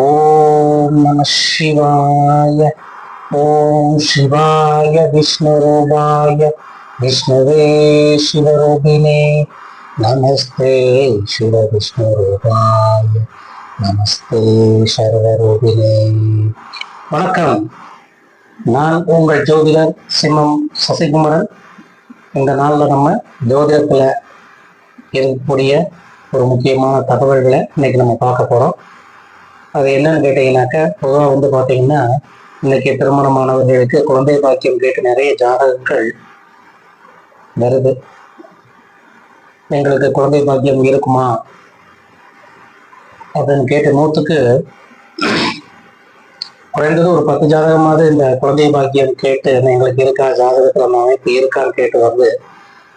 ஓம் நம சிவாய. ஓம் சிவாய விஷ்ணுரூபாய விஷ்ணுவே சிவரூபிணே நமஸ்தே சிவ விஷ்ணுரூபாய நமஸ்தே சர்வரூபிணே. வணக்கம். நான் உங்கள் ஜோதிடர் சிம்மம் சசிகுமரன். இந்த நாளில் நம்ம ஜோதிடத்தில் இருக்கக்கூடிய ஒரு முக்கியமான தகவல்களை இன்னைக்கு நம்ம பார்க்க போகிறோம். அது என்னன்னு கேட்டீங்கன்னாக்க, பொதுவாக பார்த்தீங்கன்னா இன்னைக்கு திருமணமானவர்களுக்கு குழந்தை பாக்கியம் கேட்டு நிறைய ஜாதகங்கள் வருது. எங்களுக்கு குழந்தை பாக்கியம் இருக்குமா அப்படின்னு கேட்டு 100க்கு குறைந்தது ஒரு 10 ஜாதகமாவது இந்த குழந்தை பாக்கியம் கேட்டு எங்களுக்கு இருக்கா, ஜாதகத்துல அந்த அமைப்பு இருக்கான்னு கேட்டு வருது.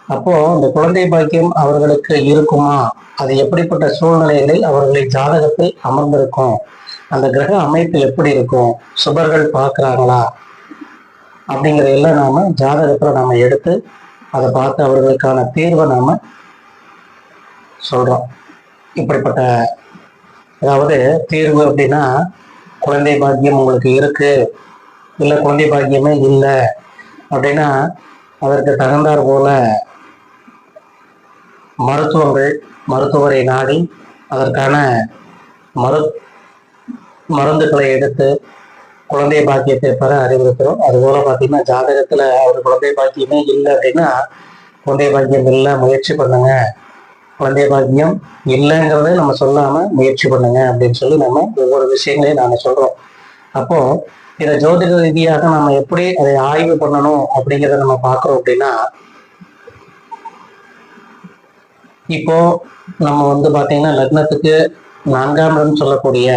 அப்போ இந்த குழந்தை பாக்கியம் அவர்களுக்கு இருக்குமா, அது எப்படிப்பட்ட சூழ்நிலைகளில் அவர்களின் ஜாதகத்தில் அமர்ந்திருக்கும், அந்த கிரக அமைப்பு எப்படி இருக்கும், சுபர்கள் பார்க்குறாங்களா அப்படிங்கிறதெல்லாம் நாம ஜாதகத்துல நாம எடுத்து அதை பார்த்து அவர்களுக்கான தீர்வை நாம சொல்றோம். இப்படிப்பட்ட அதாவது தீர்வு அப்படின்னா, குழந்தை பாக்கியம் உங்களுக்கு இருக்கு, இல்லை குழந்தை பாக்கியமே இல்லை அப்படின்னா அதற்கு தகுந்தாற் போல மருத்துவரை நாடி அதற்கான மருந்துகளை எடுத்து குழந்தை பாக்கியத்தை பெற அறிவுறுத்துறோம். அதுபோல பார்த்தீங்கன்னா ஜாதகத்துல அவர் குழந்தை பாக்கியமே இல்லை அப்படின்னா, குழந்தை பாக்கியம் இல்லை முயற்சி பண்ணுங்க, குழந்தை பாக்கியம் இல்லைங்கிறத நம்ம சொல்லாம முயற்சி பண்ணுங்க அப்படின்னு சொல்லி நம்ம ஒவ்வொரு விஷயங்களையும் நாம சொல்றோம். அப்போ இதை ஜோதிட ரீதியாக நம்ம எப்படி அதை ஆய்வு பண்ணணும் அப்படிங்கிறத நம்ம பார்க்கிறோம். அப்படின்னா, இப்போ நம்ம பாத்தீங்கன்னா லக்னத்துக்கு 4ஆம் இடம் சொல்லக்கூடிய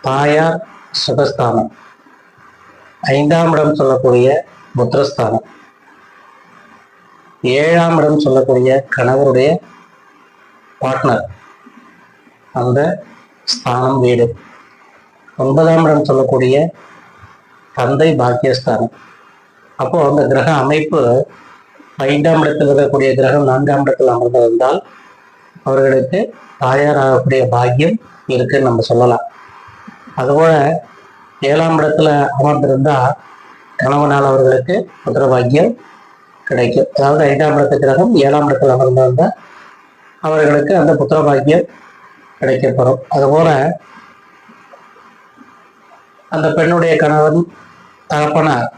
தாயார் சுகஸ்தானம், 5ஆம் இடம் சொல்லக்கூடிய புத்திரஸ்தானம், 7ஆம் இடம் சொல்லக்கூடிய கணவருடைய பார்ட்னர் அந்த ஸ்தானம் வீடு, 9ஆம் இடம் சொல்லக்கூடிய தந்தை பாக்கியஸ்தானம். அப்போ அந்த கிரக அமைப்பு 5ஆம் இடத்தில் இருக்கக்கூடிய கிரகம் 4ஆம் இடத்தில் அமர்ந்திருந்தால் அவர்களுக்கு தாயார் ஆகக்கூடிய பாக்கியம் இருக்குன்னு நம்ம சொல்லலாம். அதுபோல 7ஆம் இடத்துல அமர்ந்திருந்தா கணவனால் அவர்களுக்கு புத்திர பாக்கியம் கிடைக்கும். அதாவது 5ஆம் இடத்து கிரகம் 7ஆம் இடத்துல அமர்ந்திருந்தால் அவர்களுக்கு அந்த புத்திர பாக்கியம் கிடைக்கப்பெறும். அதுபோல அந்த பெண்ணுடைய கணவன் தகப்பனார்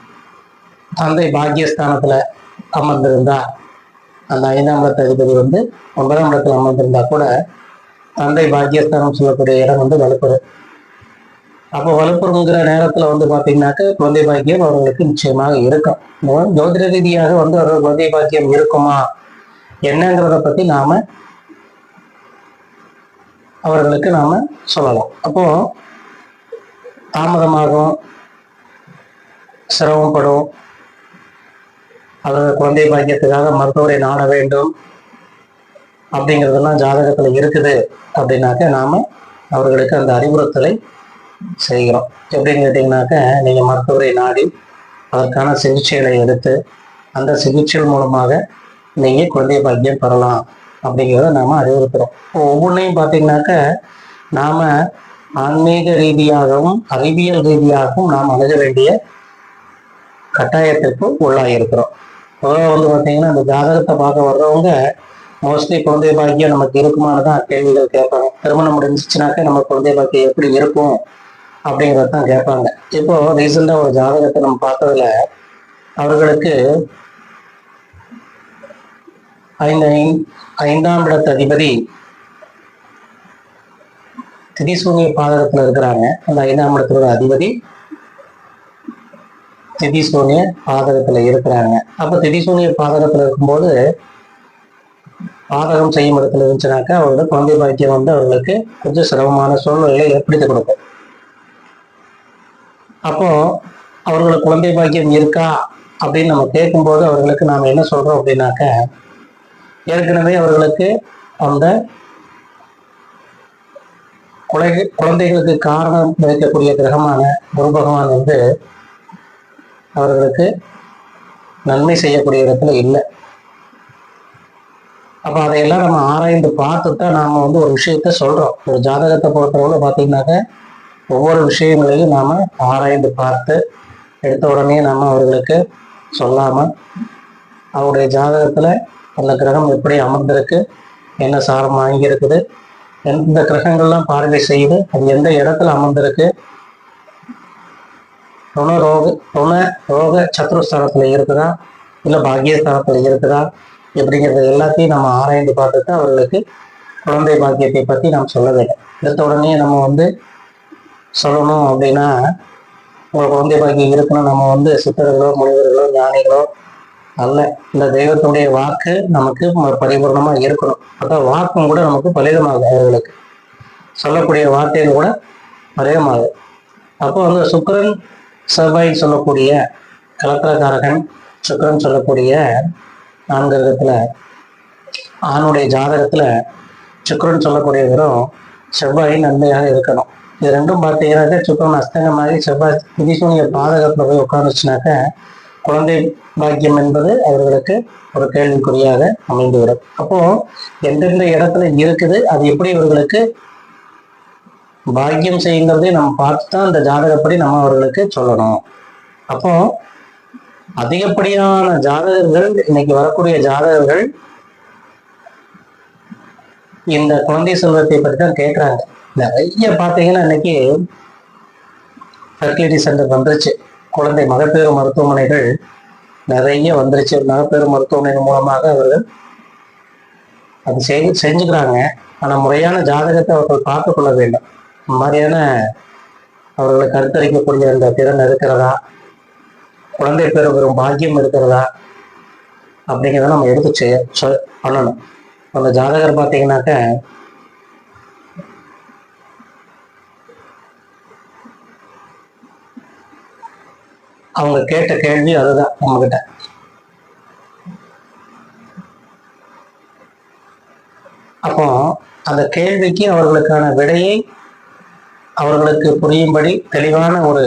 தந்தை பாக்கியஸ்தானத்துல அமர்ந்திருந்தா, அந்த 5ஆம் இடத்து அதிபதி 9ஆம் இடத்துல அமர்ந்திருந்தா கூட தந்தை பாக்கியஸ்தானம் சொல்லக்கூடிய இடம் வலுப்பெறும். அப்போ வலுப்பெறுங்கிற நேரத்துல பாத்தீங்கன்னாக்க குழந்தை பாக்கியம் அவர்களுக்கு நிச்சயமாக இருக்கும். ஜோதிட ரீதியாக அவர்கள் குழந்தை பாக்கியம் இருக்குமா என்னங்கிறத பத்தி நாம அவர்களுக்கு நாம சொல்லலாம். அப்போ தாமதமாகும், சிரமப்படும், அல்லது குழந்தை பாக்கியத்துக்காக மருத்துவரை நாட வேண்டும் அப்படிங்கிறதெல்லாம் ஜாதகத்துல இருக்குது அப்படின்னாக்க நாம அவர்களுக்கு அந்த அறிவுறுத்தலை செய்கிறோம். எப்படின்னு கேட்டீங்கன்னாக்க, நீங்க மருத்துவரை நாடி அதற்கான சிகிச்சைகளை எடுத்து அந்த சிகிச்சை மூலமாக நீங்க குழந்தை பாக்கியம் பெறலாம் அப்படிங்கிறத நாம அறிவுறுத்துறோம். ஒவ்வொன்றையும் பார்த்தீங்கன்னாக்க நாம ஆன்மீக ரீதியாகவும் அறிவியல் ரீதியாகவும் நாம் அணுக வேண்டிய கட்டாயத்திற்கு உள்ளாகிருக்கிறோம். பொதுவாக பார்த்தீங்கன்னா இந்த ஜாதகத்தை பார்க்க வர்றவங்க மோஸ்ட்லி குழந்தை பாக்கியம் நமக்கு இருக்குமானதான் கேள்விகள் கேட்பாங்க. திருமணம் முடிஞ்சிச்சுனாக்க நம்ம குழந்தை பாக்கியம் எப்படி இருக்கும் அப்படிங்கிறதான் கேட்பாங்க. இப்போ ரீசெண்டா ஒரு ஜாதகத்தை நம்ம பார்த்ததுல அவர்களுக்கு 5ஆம் இடத்து அதிபதி திதிசூனிய பாதகத்துல இருக்கிறாங்க. அந்த 5ஆம் இடத்தோட அதிபதி திதிசூனிய பாதகத்துல இருக்கிறாங்க. அப்ப திதிசூனிய பாதகத்துல இருக்கும்போது பாதகம் செய்யும் இடத்துல இருந்துச்சுனாக்கா அவரோட குழந்தை பாக்கியம் அவர்களுக்கு கொஞ்சம் சிரமமான சூழ்நிலையை ஏற்படுத்தி கொடுக்கும். அப்போ அவர்களுக்கு குழந்தை பாக்கியம் இருக்கா அப்படின்னு நம்ம கேட்கும்போது அவர்களுக்கு நாம என்ன சொல்றோம் அப்படின்னாக்க, ஏற்கனவே அவர்களுக்கு அந்த குழந்தைகளுக்கு காரணம் வைக்கக்கூடிய கிரகமான குரு பகவான் அவர்களுக்கு நன்மை செய்யக்கூடிய இடத்துல இல்லை. அப்போ அதையெல்லாம் நம்ம ஆராய்ந்து பார்த்து தான் நாம வந்து ஒரு விஷயத்த சொல்றோம். ஒரு ஜாதகத்தை பொறுத்தவரை பார்த்தீங்கன்னாக்க ஒவ்வொரு விஷயங்களையும் நாம ஆராய்ந்து பார்த்து எடுத்த உடனே நம்ம அவர்களுக்கு சொல்லாம அவருடைய ஜாதகத்துல அந்த கிரகம் எப்படி அமர்ந்திருக்கு, என்ன சாரம் வாங்கி இருக்குது, எந்த கிரகங்கள்லாம் பார்வை செய்யுது, அது எந்த இடத்துல அமர்ந்திருக்கு, ருண ரோக சத்ருஸ்தானத்துல இருக்குதா இல்ல பாக்கியஸ்தானத்துல இருக்குதா எப்படிங்கிறது எல்லாத்தையும் நம்ம ஆராய்ந்து பார்த்துட்டு அவர்களுக்கு குழந்தை பாக்கியத்தை பத்தி நாம் சொல்ல வேண்டும். எடுத்த உடனே நம்ம வந்து சொல்லணும் அப்படின்னா ஒரு குழந்தை பாக்கியம் இருக்குன்னு நம்ம வந்து சித்தர்களோ முனிவர்களோ ஞானிகளோ அல்ல, இந்த தெய்வத்துடைய வாக்கு நமக்கு பரிபூர்ணமா இருக்கணும். அதான் வாக்கும் கூட நமக்கு பலிதமாகுது, அவர்களுக்கு சொல்லக்கூடிய வார்த்தைகள் கூட பலிதமாகுது. அப்போ வந்து சுக்கிரன் செவ்வாய் சொல்லக்கூடிய கலத்திரக்காரகன் சுக்கிரன் சொல்லக்கூடிய 4 கிரகத்துல ஆணுடைய ஜாதகத்துல சுக்கிரன் சொல்லக்கூடிய விவரம் செவ்வாய் நன்மையாக இருக்கணும். இது ரெண்டும் பார்த்தீங்கன்னாக்க சுக்கிரன் அஸ்தங்கமாகி செவ்வாய் திதிசூனிய பாதகத்துல போய் உட்காந்துச்சுனாக்க குழந்தை பாக்கியம் என்பது அவர்களுக்கு ஒரு கேள்விக்குறியாக அமைந்துவிடும். அப்போ எந்தெந்த இடத்துல இருக்குது அது எப்படி இவர்களுக்கு பாக்கியம் செய்யுங்கிறதையும் நம்ம பார்த்து தான் அந்த ஜாதகப்படி நம்ம அவர்களுக்கு சொல்லணும். அப்போ அதிகப்படியான ஜாதகர்கள் இன்னைக்கு வரக்கூடிய ஜாதகர்கள் இந்த குழந்தை செல்வத்தை பற்றி தான் கேட்குறாங்க. நிறைய பார்த்தீங்கன்னா இன்னைக்கு ஃபெர்டிலிட்டி சென்டர் வந்துருச்சு, குழந்தை மகப்பேறு மருத்துவமனைகள் நிறைய வந்துருச்சு. மகப்பேறு மருத்துவமனை மூலமாக அவர்கள் அது செஞ்சுக்கிறாங்க. ஆனால் முறையான ஜாதகத்தை அவர்கள் பார்த்து கொள்ள வேண்டும். இந்த மாதிரியான அவர்களுக்கு கருத்தரிக்கக்கூடிய அந்த திறன் இருக்கிறதா, குழந்தை பேர் பெறும் பாக்கியம் இருக்கிறதா அப்படிங்கிறத நம்ம எடுத்து பண்ணணும். அந்த ஜாதகர் பார்த்தீங்கன்னாக்க அவங்க கேட்ட கேள்வி அதுதான் நம்ம கிட்ட. அப்போ அந்த கேள்விக்கு அவர்களுக்கான விடையை அவர்களுக்கு புரியும்படி தெளிவான ஒரு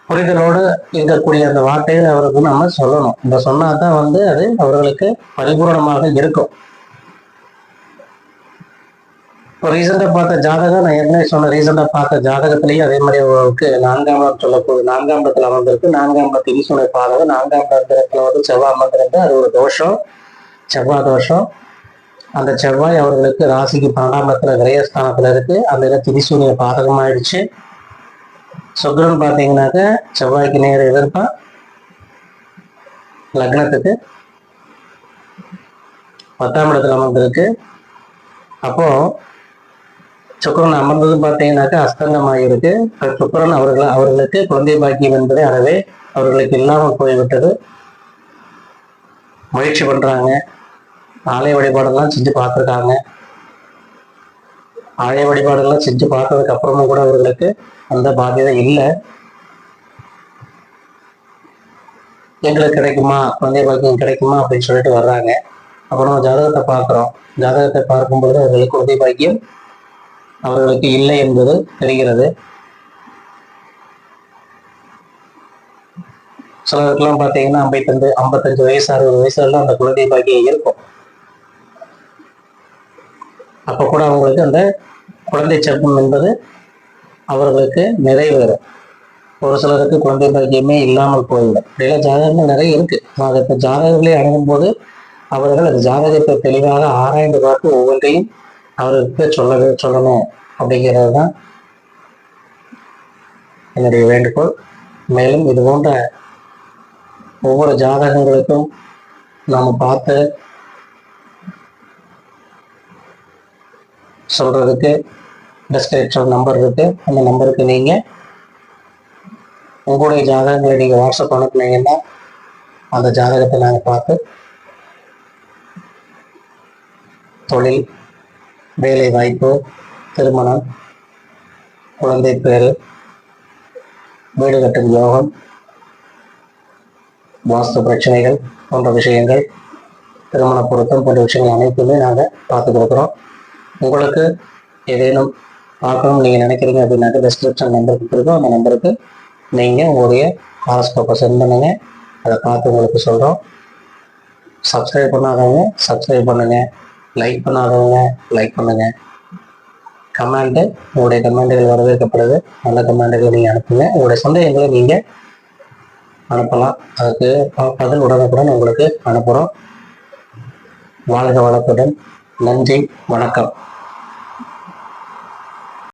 புரிதலோடு இருக்கக்கூடிய அந்த வார்த்தைகளை அவருக்கு நம்ம சொல்லணும். இந்த சொன்னாதான் வந்து அது அவர்களுக்கு பரிபூர்ணமாக இருக்கும். இப்போ ரீசெண்டா பார்த்த ஜாதகம், நான் ஏற்கனவே சொன்ன ரீசெண்டா பார்த்த ஜாதகத்திலேயே அதே மாதிரி அவர்களுக்கு 4ஆம் இடம் சொல்லக்கூடிய 4ஆம் இடத்துல அமர்ந்திருக்கு. 4ஆம் இடத்து ஈஸ்வனை பாதகம் 4ஆம் இடத்துல வந்து செவ்வாய் அமர்ந்திருக்கு. அது ஒரு தோஷம், செவ்வாய் தோஷம். அந்த செவ்வாய் அவர்களுக்கு ராசிக்கு 12ஆம் இடத்துல விரயஸ்தானத்துல இருக்கு. அந்த இடம் திரிசூனிய பாதகம் ஆயிடுச்சு. சுக்கிரன் பார்த்தீங்கன்னாக்க செவ்வாய்க்கு நேர எதிர்ப்பா லக்னத்துக்கு 10ஆம் இடத்துல அமர்ந்திருக்கு. அப்போ சுக்கிரன் அமர்ந்தது பார்த்தீங்கன்னாக்கா அஸ்தங்கமாக இருக்கு. சுக்கிரன் அவர்களுக்கு குழந்தை பாக்கியம் என்பதை அறவே அவர்களுக்கு இல்லாமல் போய்விட்டது. முயற்சி பண்றாங்க, ஆலய வழிபாடெல்லாம் செஞ்சு பார்த்துருக்காங்க. ஆலய வழிபாடெல்லாம் செஞ்சு பார்த்ததுக்கு அப்புறமும் கூட அவர்களுக்கு அந்த பாத்தியதை இல்லை. எங்களுக்கு கிடைக்குமா, குழந்தை பாக்கியம் கிடைக்குமா அப்படின்னு சொல்லிட்டு வர்றாங்க. அப்புறம் ஜாதகத்தை பார்க்குறோம். ஜாதகத்தை பார்க்கும்பொழுது அவர்களுக்கு குழந்தை பாக்கியம் அவர்களுக்கு இல்லை என்பது தெரிகிறது. சிலருக்கெல்லாம் பார்த்தீங்கன்னா 55 வயசு 60 வயசுலாம் அந்த குழந்தை பாக்கியம் இருக்கும். அப்ப கூட அவங்களுக்கு அந்த குழந்தை செல்வம் என்பது அவர்களுக்கு நிறைவேறும். ஒரு சிலருக்கு குழந்தை பாக்கியமே இல்லாமல் போய்விடும். அப்படியெல்லாம் ஜாதகங்கள் நிறைய இருக்கு. அதை ஜாதகங்களே அணுகும் போது அவர்கள் அந்த ஜாதகத்தை தெளிவாக ஆராய்ந்து பார்த்து ஒவ்வொன்றையும் அவர்களுக்கு சொல்லணும் அப்படிங்கிறது தான் என்னுடைய வேண்டுகோள். மேலும் இது போன்ற ஒவ்வொரு ஜாதகங்களுக்கும் நாம் பார்த்து சொல்றதுக்கு டிஸ்கிரிப்ஷன் நம்பர் இருக்கு. அந்த நம்பருக்கு நீங்க உங்களுடைய ஜாதகங்களை நீங்க வாட்ஸ்அப் அனுப்புனீங்கன்னா அந்த ஜாதகத்தை நாங்கள் பார்த்து தொழில், வேலை வாய்ப்பு, திருமணம், குழந்தை பேரு, வீடு கட்டும் யோகம், வாஸ்து பிரச்சனைகள் போன்ற விஷயங்கள், திருமண பொருத்தம் போன்ற விஷயங்கள் அனைத்துமே நாங்கள் பார்த்து கொடுக்குறோம். உங்களுக்கு ஏதேனும் பார்க்கணும்னு நீங்கள் நினைக்கிறீங்க அப்படின்னாக்க டிஸ்கிரிப்ஷன் நம்பர் கொடுத்துருக்கோம். அந்த நம்பருக்கு நீங்கள் உங்களுடைய ஹாரோஸ்கோப்பை சென்ட் பண்ணுங்க. அதை பார்த்து உங்களுக்கு சொல்கிறோம். சப்ஸ்கிரைப் பண்ணாதவங்க சப்ஸ்கிரைப் பண்ணுங்க, லைக் பண்ணாதவங்க லைக் பண்ணுங்க. கமெண்ட்டு, உங்களுடைய கமெண்ட்டுகள் வரவேற்கப்படுது. நல்ல கமெண்ட்டுகளை நீங்கள் அனுப்புங்க. உங்களுடைய சந்தேகங்களை நீங்கள் அனுப்பலாம். அதுக்கு பதில் உடனுக்குடன் உங்களுக்கு அனுப்புகிறோம். வாழ்க வளத்துடன். நன்றி, வணக்கம்.